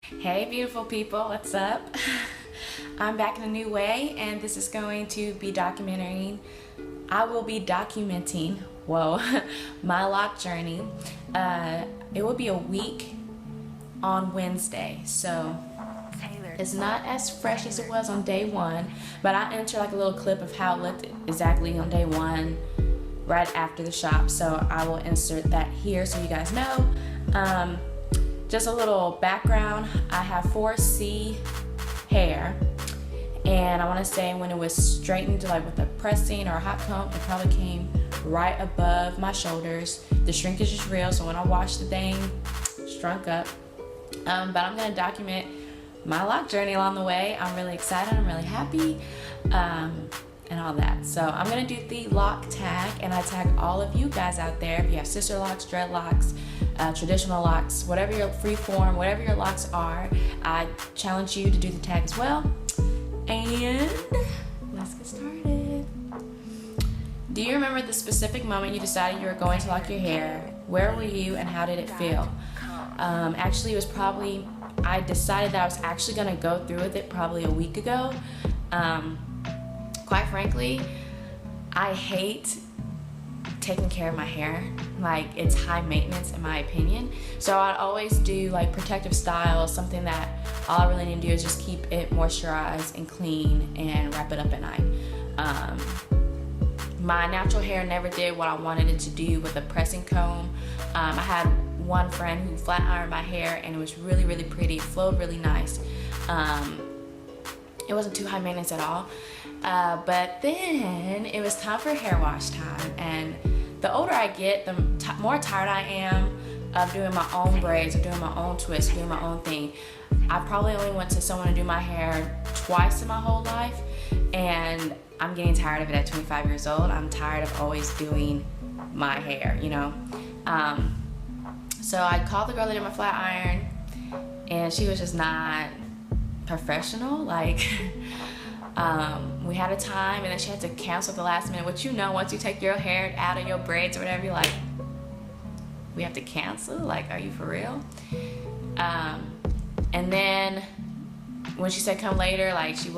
Hey beautiful people, what's up? I'm back in a new way, and this is going to be I will be documenting, whoa, my lock journey. It will be a week on Wednesday, so it's not as fresh as it was on day one, but I entered like a little clip of how it looked exactly on day one, right after the shop, so I will insert that here so you guys know. Just a little background, I have 4C hair, and I want to say when it was straightened like with a pressing or a hot comb, it probably came right above my shoulders. The shrinkage is real, so when I wash the thing, shrunk up. But I'm going to document my lock journey along the way. I'm really excited, I'm really happy, and all that. So I'm going to do the lock tag, and I tag all of you guys out there. If you have sister locks, dreadlocks, traditional locks, whatever your freeform, whatever your locks are, I challenge you to do the tag as well. And let's get started. Do you remember the specific moment you decided you were going to lock your hair? Where were you and how did it feel? Actually, it was probably, I decided that I was actually going to go through with it probably a week ago. Quite frankly, I hate taking care of my hair. Like, it's high maintenance in my opinion. So I'd always do like protective styles, something that all I really need to do is just keep it moisturized and clean and wrap it up at night. My natural hair never did what I wanted it to do with a pressing comb. I had one friend who flat ironed my hair, and it was really, really pretty. It flowed really nice. It wasn't too high maintenance at all. But then it was time for hair wash time, and the older I get, the more tired I am of doing my own braids or doing my own twists, doing my own thing. I probably only went to someone to do my hair twice in my whole life, and I'm getting tired of it at 25 years old. I'm tired of always doing my hair, you know. So I called the girl that did my flat iron, and she was just not professional. Like, we had a time, and then she had to cancel at the last minute, which, you know, once you take your hair out of your braids or whatever, you're like, we have to cancel? Like, are you for real? And then when she said come later, like, she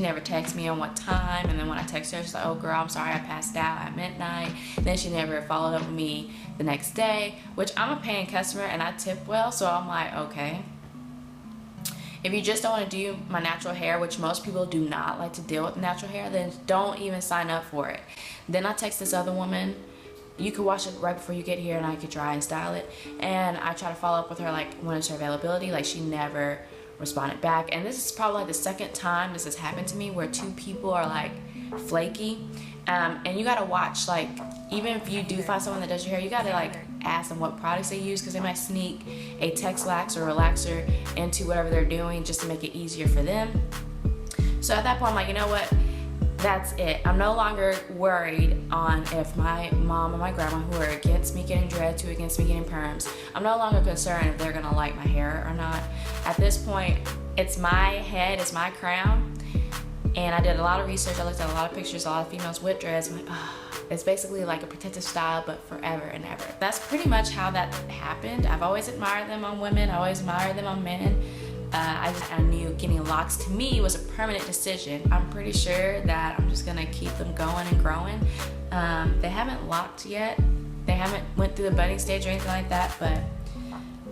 never texted me on what time, and then when I texted her, she's like, oh girl, I'm sorry, I passed out at midnight. Then she never followed up with me the next day, which I'm a paying customer and I tip well, so I'm like, okay. If you just don't want to do my natural hair, which most people do not like to deal with natural hair, then don't even sign up for it. Then I text this other woman. You could wash it right before you get here, and I could dry and style it. And I try to follow up with her, like, when it's her availability. Like, she never responded back. And this is probably like the second time this has happened to me, where two people are like flaky. And you gotta watch, like, even if you do find someone that does your hair, you gotta like ask them what products they use, because they might sneak a Tex-Lax or relaxer into whatever they're doing just to make it easier for them. So at that point, I'm like, you know what? That's it. I'm no longer worried on if my mom and my grandma, who are against me getting dreads, who are against me getting perms, I'm no longer concerned if they're gonna like my hair or not. At this point, it's my head, it's my crown. And I did a lot of research. I looked at a lot of pictures, a lot of females with dreads. I'm like, oh, it's basically like a protective style, but forever and ever. That's pretty much how that happened. I've always admired them on women. I always admired them on men. I knew getting locks to me was a permanent decision. I'm pretty sure that I'm just gonna keep them going and growing. They haven't locked yet. They haven't went through the budding stage or anything like that, but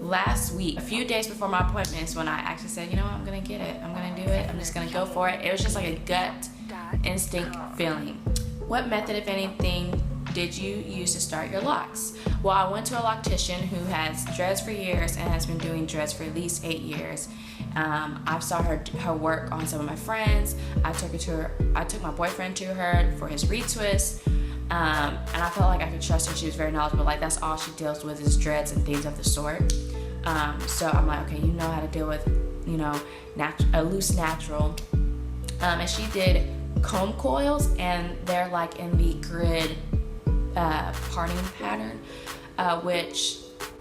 last week, a few days before my appointment, is when I actually said, you know what, I'm gonna get it. I'm gonna do it. I'm just gonna go for it. It was just like a gut instinct feeling. What method, if anything, did you use to start your locks? Well, I went to a loctician who has dreads for years and has been doing dreads for at least 8 years. I saw her work on some of my friends. I took my boyfriend to her for his retwist. And I felt like I could trust her. She was very knowledgeable. Like, that's all she deals with is dreads and things of the sort. So I'm like, okay, you know how to deal with, you know, a loose natural. And she did comb coils, and they're like in the grid parting pattern, which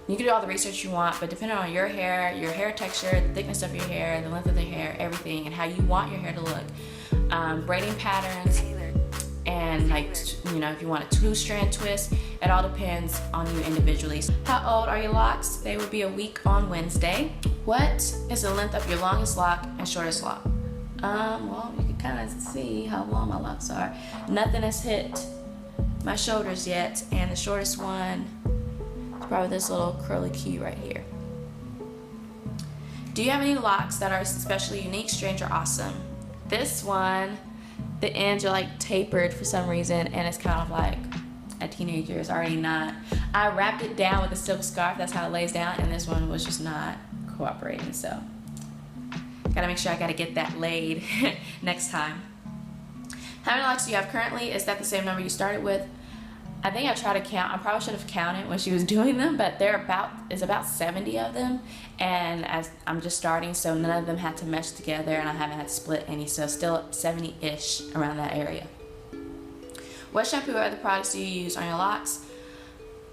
you can do all the research you want, but depending on your hair texture, the thickness of your hair, the length of the hair, everything, and how you want your hair to look, braiding patterns, and like, you know, if you want a 2-strand twist, it all depends on you individually. How old are your locks? They would be a week on Wednesday. What is the length of your longest lock and shortest lock? Well, you can kind of see how long my locks are. Nothing has hit my shoulders yet, and the shortest one is probably this little curly key right here. Do you have any locks that are especially unique, strange, or awesome? This one, the ends are like tapered for some reason, and it's kind of like a teenager. It's already not. I wrapped it down with a silk scarf. That's how it lays down, and this one was just not cooperating. So gotta make sure I gotta get that laid next time. How many locks do you have currently? Is that the same number you started with? I think I tried to count. I probably should have counted when she was doing them, but it's about 70 of them, and as I'm just starting, so none of them had to mesh together, and I haven't had to split any, so still 70-ish around that area. What shampoo or other products do you use on your locks?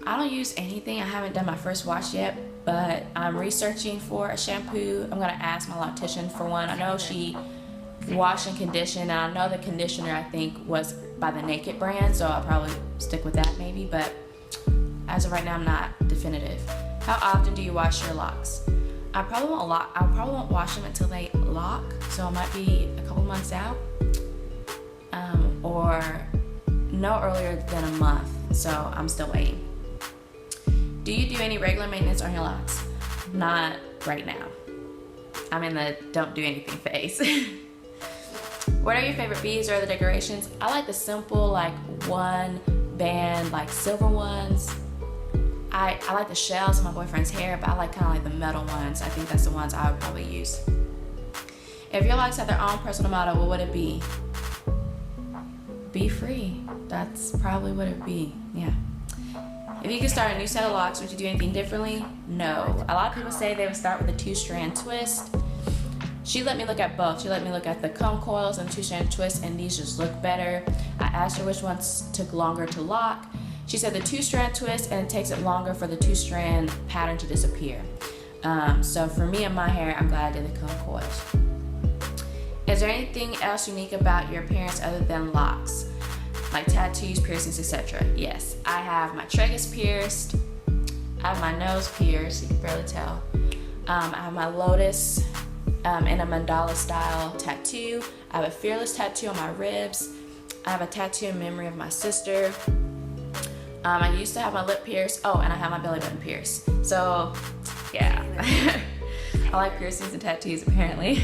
I don't use anything. I haven't done my first wash yet, but I'm researching for a shampoo. I'm gonna ask my loctician for one. I know she wash and condition, and I know the conditioner I think was by the Naked brand, so I'll probably stick with that maybe, but as of right now I'm not definitive. How often do you wash your locks? I probably won't wash them until they lock, so it might be a couple months out, or no earlier than a month, so I'm still waiting. Do you do any regular maintenance on your locks? Not right now. I'm in the don't do anything phase. What are your favorite beads or the decorations? I like the simple, like one band, like silver ones. I like the shells in my boyfriend's hair, but I like kind of like the metal ones. I think that's the ones I would probably use. If your locks had their own personal motto, what would it be? Be free. That's probably what it would be, yeah. If you could start a new set of locks, would you do anything differently? No. A lot of people say they would start with a 2-strand twist. She let me look at both. She let me look at the comb coils and 2-strand twists, and these just look better. I asked her which ones took longer to lock. She said the 2-strand twist, and it takes it longer for the 2-strand pattern to disappear. So for me and my hair, I'm glad I did the comb coils. Is there anything else unique about your appearance other than locks? Like tattoos, piercings, etc.? Yes, I have my tragus pierced. I have my nose pierced, you can barely tell. I have my lotus in a mandala style tattoo. I have a fearless tattoo on my ribs. I have a tattoo in memory of my sister. I used to have my lip pierced. Oh, and I have my belly button pierced. So, yeah. I like piercings and tattoos apparently.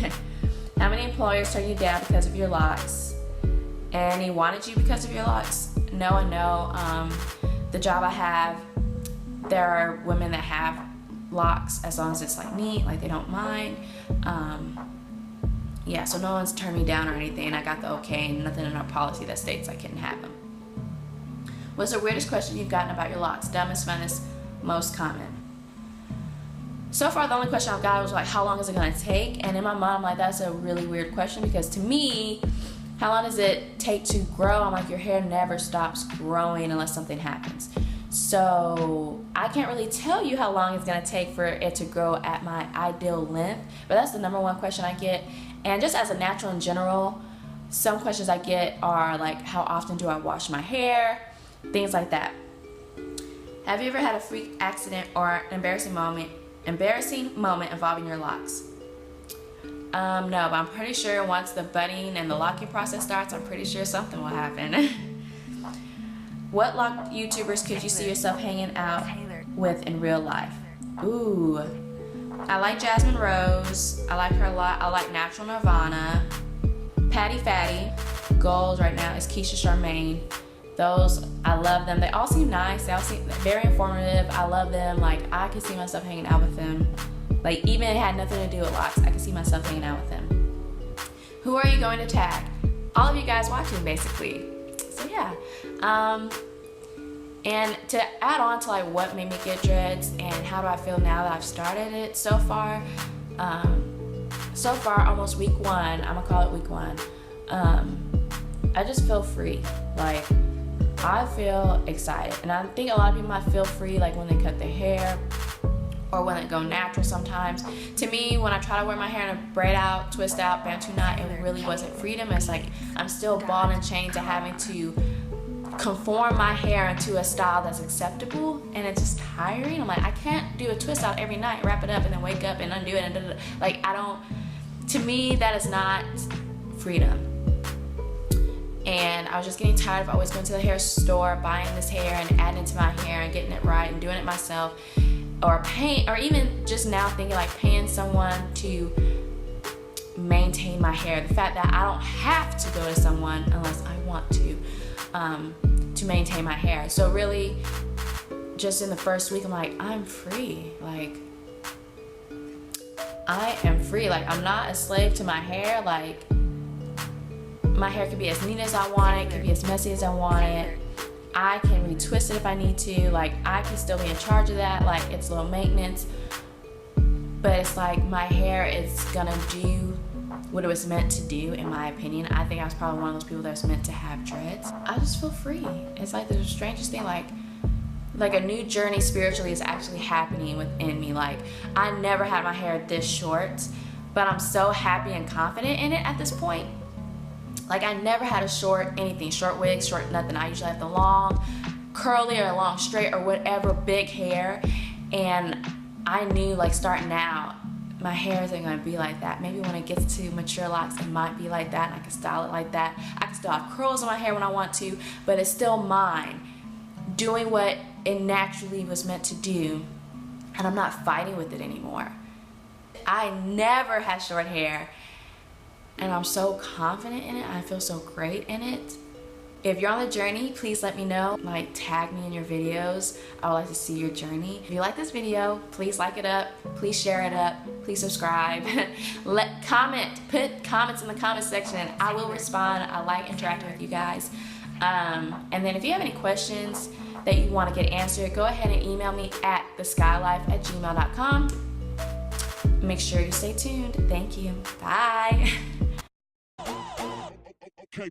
How many employers turned you down because of your locks? Any wanted you because of your locks? No and no. The job I have, there are women that have locks as long as it's like neat, like they don't mind. Yeah, so no one's turned me down or anything. I got the okay, and nothing in our policy that states I couldn't have them. What's the weirdest question you've gotten about your locks? Dumbest, funnest, most common? So far, the only question I've got was like, how long is it gonna take? And in my mind, I'm like, that's a really weird question, because to me, how long does it take to grow? I'm like, your hair never stops growing unless something happens. So I can't really tell you how long it's gonna take for it to grow at my ideal length, but that's the number one question I get. And just as a natural in general, some questions I get are like, how often do I wash my hair? Things like that. Have you ever had a freak accident or an embarrassing moment involving your locks? No, but I'm pretty sure once the budding and the locking process starts, I'm pretty sure something will happen. What lock YouTubers could you see yourself hanging out with in real life? Ooh, I like Jasmine Rose. I like her a lot. I like Natural Nirvana. Patty Fatty. Goals right now is Keisha Charmaine. Those, I love them. They all seem nice. They all seem very informative. I love them. Like, I could see myself hanging out with them. Like, even if it had nothing to do with locks, I could see myself hanging out with them. Who are you going to tag? All of you guys watching, basically. So yeah. And to add on to like what made me get dreads and how do I feel now that I've started it so far, almost week 1, I'm gonna call it week 1, I just feel free. Like, I feel excited, and I think a lot of people might feel free like when they cut their hair or when they go natural sometimes. To me, when I try to wear my hair in a braid out, twist out, bantu knot, it really wasn't freedom. It's like I'm still ball and chained to having to conform my hair into a style that's acceptable, and it's just tiring. I'm like, I can't do a twist out every night, wrap it up, and then wake up and undo it, and da-da-da. Like, I don't, to me, that is not freedom. And I was just getting tired of always going to the hair store, buying this hair and adding it to my hair and getting it right and doing it myself, or paying, or even just now thinking like paying someone to maintain my hair. The fact that I don't have to go to someone unless I want to maintain my hair. So really, just in the first week, I'm like, I'm free. Like, I am free. Like, I'm not a slave to my hair. Like, my hair can be as neat as I want it, can be as messy as I want it. I can retwist it if I need to. Like, I can still be in charge of that. Like, it's low maintenance. But it's like, my hair is gonna do what it was meant to do, in my opinion. I think I was probably one of those people that was meant to have dreads. I just feel free. It's like the strangest thing, like a new journey spiritually is actually happening within me. Like, I never had my hair this short, but I'm so happy and confident in it at this point. Like, I never had a short anything, short wigs, short nothing. I usually have the long curly or long straight or whatever big hair, and I knew, like, starting out, my hair isn't gonna be like that. Maybe when it gets to mature locks, it might be like that, and I can style it like that. I can still have curls in my hair when I want to, but it's still mine, doing what it naturally was meant to do, and I'm not fighting with it anymore. I never had short hair, and I'm so confident in it. I feel so great in it. If you're on the journey, please let me know. Like, tag me in your videos. I would like to see your journey. If you like this video, please like it up. Please share it up. Please subscribe. Put comments in the comment section, and I will respond. I like interacting with you guys. And then if you have any questions that you want to get answered, go ahead and email me at theskylife@gmail.com. Make sure you stay tuned. Thank you. Bye. Okay.